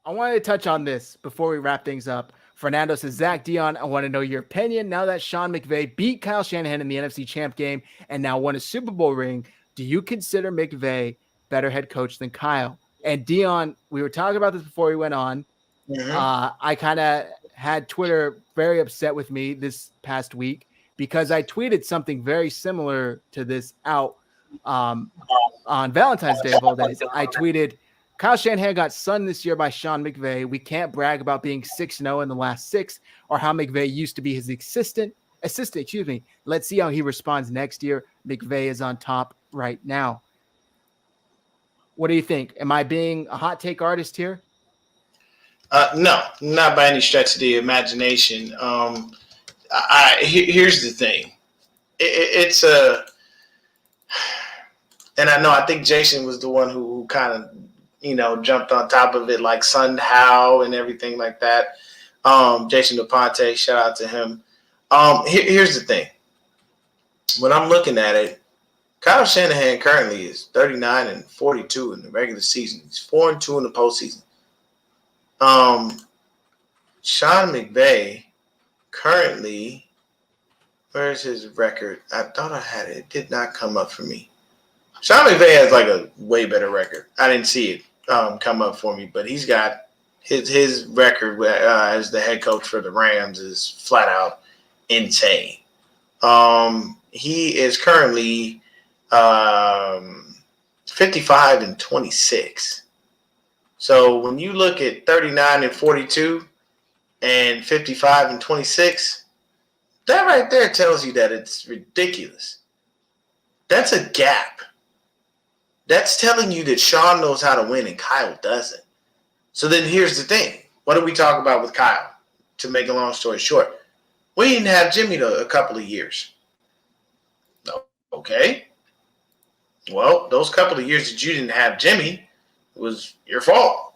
I wanted to touch on this before we wrap things up. Fernando says, Zach Dion, I want to know your opinion. Now that Sean McVay beat Kyle Shanahan in the NFC Champ game and now won a Super Bowl ring, do you consider McVay better head coach than Kyle? And Dion, we were talking about this before we went on. I kind of had Twitter very upset with me this past week because I tweeted something very similar to this out on Valentine's Day of all days. I tweeted, Kyle Shanahan got sunned this year by Sean McVay. We can't brag about being 6-0 in the last 6 or how McVay used to be his assistant. Let's see how he responds next year. McVay is on top right now. What do you think? Am I being a hot take artist here? No, not by any stretch of the imagination. Here's the thing. It's a, and I think Jason was the one who kind of, jumped on top of it, like Sunhow and everything like that. Jason DePonte, shout out to him. Here's the thing. When I'm looking at it, Kyle Shanahan currently is 39-42 in the regular season. He's 4-2 in the postseason. Sean McVay currently, where's his record? I thought I had it. It did not come up for me. Sean McVay has like a way better record. I didn't see it come up for me, but he's got his record as the head coach for the Rams is flat out insane. He is currently 55-26. So when you look at 39-42 and 55-26, that right there tells you that it's ridiculous. That's a gap. That's telling you that Sean knows how to win and Kyle doesn't. So then here's the thing. What did we talk about with Kyle? To make a long story short, we didn't have Jimmy a couple of years. Okay. Well, those couple of years that you didn't have Jimmy was your fault.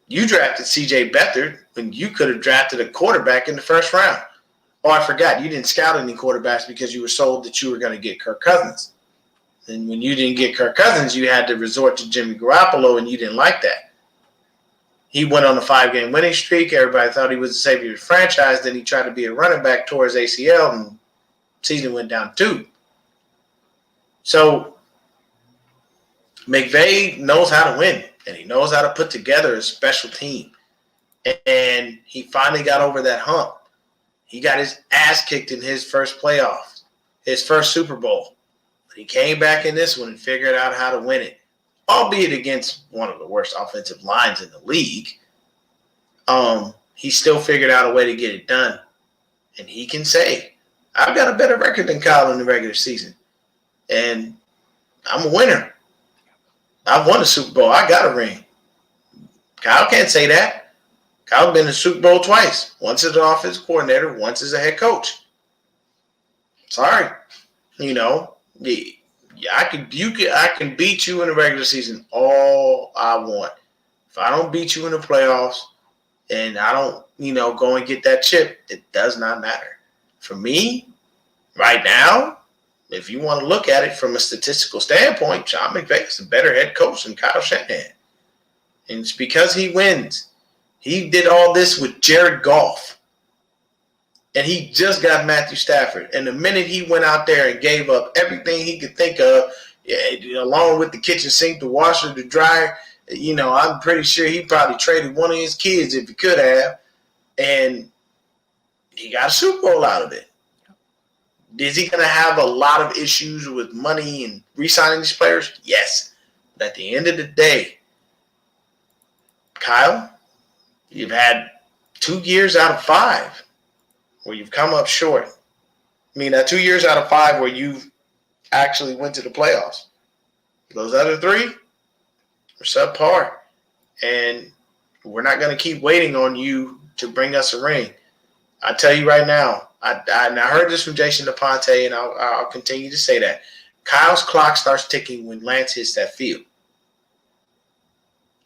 You drafted C.J. Beathard when you could have drafted a quarterback in the first round. Oh, I forgot. You didn't scout any quarterbacks because you were sold that you were going to get Kirk Cousins. And when you didn't get Kirk Cousins, you had to resort to Jimmy Garoppolo, and you didn't like that. He went on a 5-game winning streak. Everybody thought he was the savior of the franchise. Then he tried to be a running back, tore his ACL, and season went down 2. So McVay knows how to win, and he knows how to put together a special team. And he finally got over that hump. He got his ass kicked in his first playoff, his first Super Bowl. But he came back in this one and figured out how to win it, albeit against one of the worst offensive lines in the league. He still figured out a way to get it done. And he can say, I've got a better record than Kyle in the regular season. And I'm a winner. I've won a Super Bowl. I got a ring. Kyle can't say that. Kyle's been in the Super Bowl twice. Once as an offensive coordinator, once as a head coach. Sorry. I can beat you in the regular season all I want. If I don't beat you in the playoffs and I don't, go and get that chip, it does not matter. For me, right now, if you want to look at it from a statistical standpoint, Sean McVay is a better head coach than Kyle Shanahan. And it's because he wins. He did all this with Jared Goff. And he just got Matthew Stafford. And the minute he went out there and gave up everything he could think of, along with the kitchen sink, the washer, the dryer, I'm pretty sure he probably traded one of his kids if he could have. And he got a Super Bowl out of it. Is he going to have a lot of issues with money and re-signing these players? Yes. But at the end of the day, Kyle, you've had 2 years out of 5 where you've come up short. 2 years out of 5 where you've actually went to the playoffs. Those other 3 are subpar. And we're not going to keep waiting on you to bring us a ring. I tell you right now, I heard this from Jason DePonte, and I'll continue to say that. Kyle's clock starts ticking when Lance hits that field.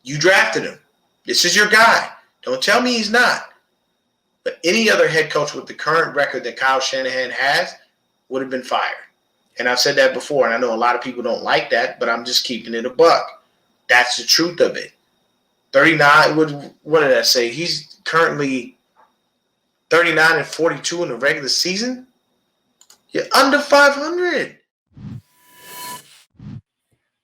You drafted him. This is your guy. Don't tell me he's not. But any other head coach with the current record that Kyle Shanahan has would have been fired. And I've said that before, and I know a lot of people don't like that, but I'm just keeping it a buck. That's the truth of it. 39. What did I say? He's currently 39-42 in the regular season. You're under 500.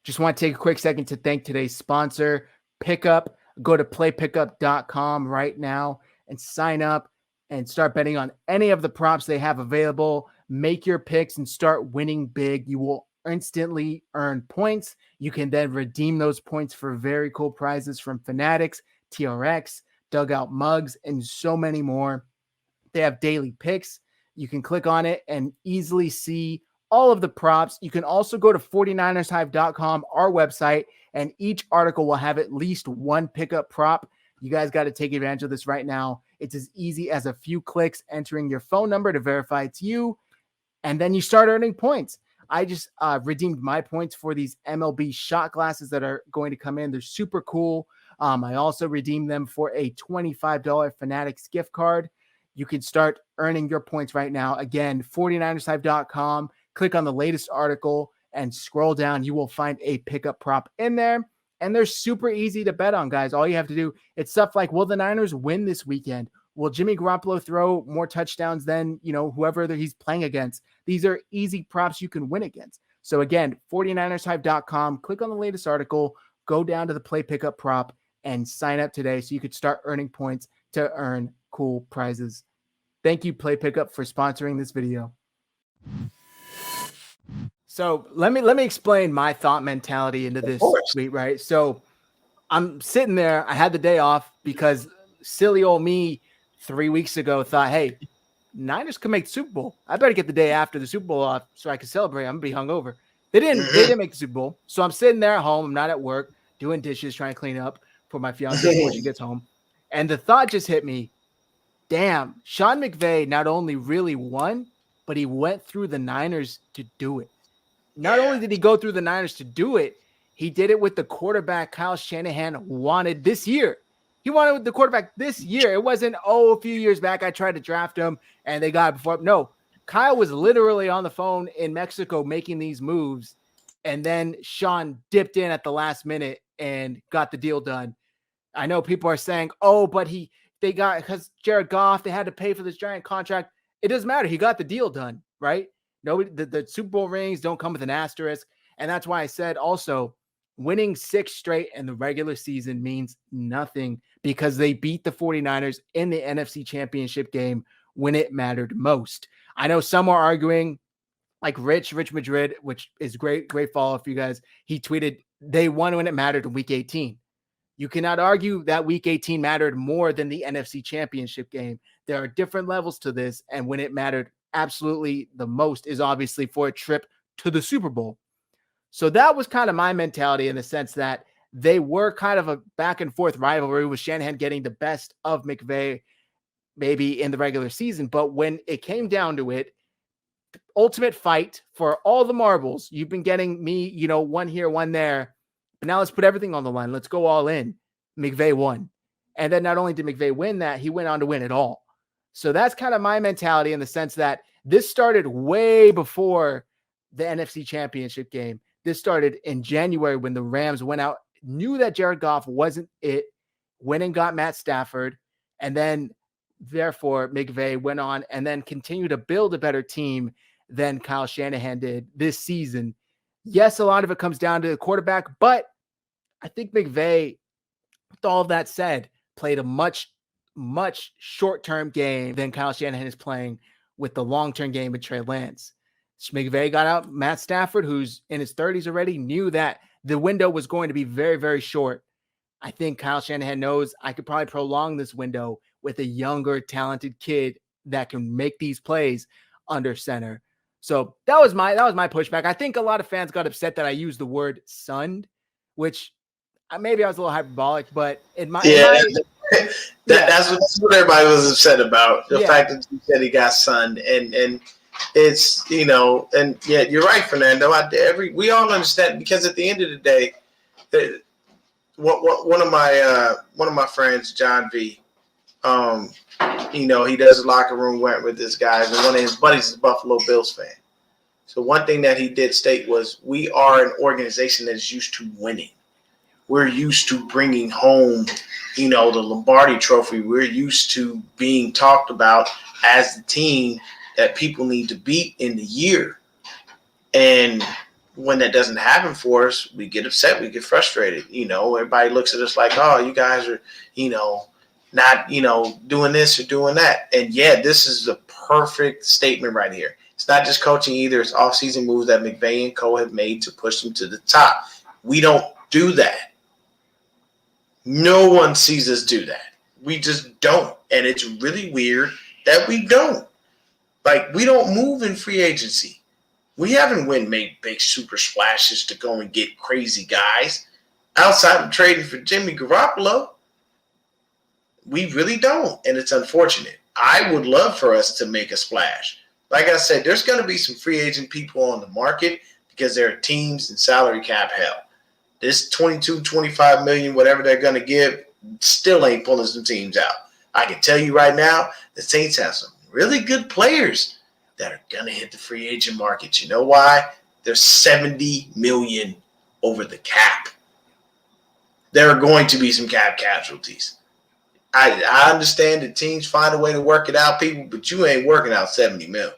Just want to take a quick second to thank today's sponsor, Pickup. Go to PlayPickUp.com right now and sign up and start betting on any of the props they have available. Make your picks and start winning big. You will instantly earn points. You can then redeem those points for very cool prizes from Fanatics, TRX, Dugout Mugs, and so many more. They have daily picks. You can click on it and easily see all of the props. You can also go to 49ershive.com, our website, and each article will have at least one pickup prop. You guys got to take advantage of this right now. It's as easy as a few clicks, entering your phone number to verify it's you, and then you start earning points. I just redeemed my points for these MLB shot glasses that are going to come in. They're super cool. I also redeemed them for a $25 Fanatics gift card. You can start earning your points right now. Again, 49ershive.com. Click on the latest article and scroll down. You will find a pickup prop in there. And they're super easy to bet on, guys. All you have to do, it's stuff like, will the Niners win this weekend? Will Jimmy Garoppolo throw more touchdowns than, whoever he's playing against? These are easy props you can win against. So again, 49ershive.com. Click on the latest article. Go down to the play pickup prop and sign up today so you could start earning points to earn cool prizes. Thank you, Play Pickup, for sponsoring this video. So let me explain my thought mentality into this tweet, right? So I'm sitting there. I had the day off because silly old me 3 weeks ago thought, hey, Niners could make the Super Bowl. I better get the day after the Super Bowl off so I can celebrate. I'm gonna be hungover. They didn't make the Super Bowl. So I'm sitting there at home. I'm not at work, doing dishes, trying to clean up for my fiance before she gets home. And the thought just hit me. Damn, Sean McVay not only really won, but he went through the Niners to do it. Not only did he go through the Niners to do it, he did it with the quarterback Kyle Shanahan wanted this year. He wanted with the quarterback this year. It wasn't, a few years back I tried to draft him and they got it before. No, Kyle was literally on the phone in Mexico making these moves, and then Sean dipped in at the last minute and got the deal done. I know people are saying, but they got, because Jared Goff, they had to pay for this giant contract. It doesn't matter. He got the deal done, right? Nobody, the Super Bowl rings don't come with an asterisk. And that's why I said also winning 6 straight in the regular season means nothing, because they beat the 49ers in the NFC Championship game when it mattered most. I know some are arguing, like Rich Madrid, which is great follow for you guys. He tweeted, they won when it mattered in week 18. You cannot argue that week 18 mattered more than the NFC Championship game. There are different levels to this, and when it mattered absolutely the most is obviously for a trip to the Super Bowl. So that was kind of my mentality, in the sense that they were kind of a back and forth rivalry, with Shanahan getting the best of McVay maybe in the regular season. But when it came down to it, ultimate fight for all the marbles. You've been getting me, one here, one there. But now let's put everything on the line. Let's go all in. McVay won. And then not only did McVay win that, he went on to win it all. So that's kind of my mentality, in the sense that this started way before the NFC Championship game. This started in January when the Rams went out, knew that Jared Goff wasn't it, went and got Matt Stafford, and then therefore McVay went on and then continued to build a better team than Kyle Shanahan did this season. Yes, a lot of it comes down to the quarterback, but I think McVay, with all of that said, played a much short-term game than Kyle Shanahan is playing with the long-term game with Trey Lance. McVay got out Matt Stafford, who's in his 30s already, knew that the window was going to be very, very short. I think Kyle Shanahan knows, I could probably prolong this window with a younger, talented kid that can make these plays under center. So that was my pushback. I think a lot of fans got upset that I used the word sunned, which maybe I was a little hyperbolic, but that's what everybody was upset about. The fact that you said he got sunned, and it's, and yeah, you're right, Fernando. We all understand, because at the end of the day, one of my friends, John V, he does a locker room rant with this guy, and one of his buddies is a Buffalo Bills fan. So one thing that he did state was, we are an organization that is used to winning. we're used to bringing home, the Lombardi Trophy. We're used to being talked about as the team that people need to beat in the year. And when that doesn't happen for us, we get upset, we get frustrated. Everybody looks at us like, oh, you guys are, not, doing this or doing that. And yeah, this is the perfect statement right here. It's not just coaching either. It's offseason moves that McVay and co have made to push them to the top. We don't do that. No one sees us do that. We just don't. And it's really weird that we don't. Like, we don't move in free agency. We haven't made big super splashes to go and get crazy guys outside of trading for Jimmy Garoppolo. We really don't, and it's unfortunate. I would love for us to make a splash. Like I said, there's going to be some free agent people on the market because there are teams in salary cap hell. This 22, 25 million, whatever they're going to give, still ain't pulling some teams out. I can tell you right now, the Saints have some really good players that are going to hit the free agent market. You know why? They're $70 million over the cap. There are going to be some cap casualties. I understand that teams find a way to work it out, people, but you ain't working out $70 million.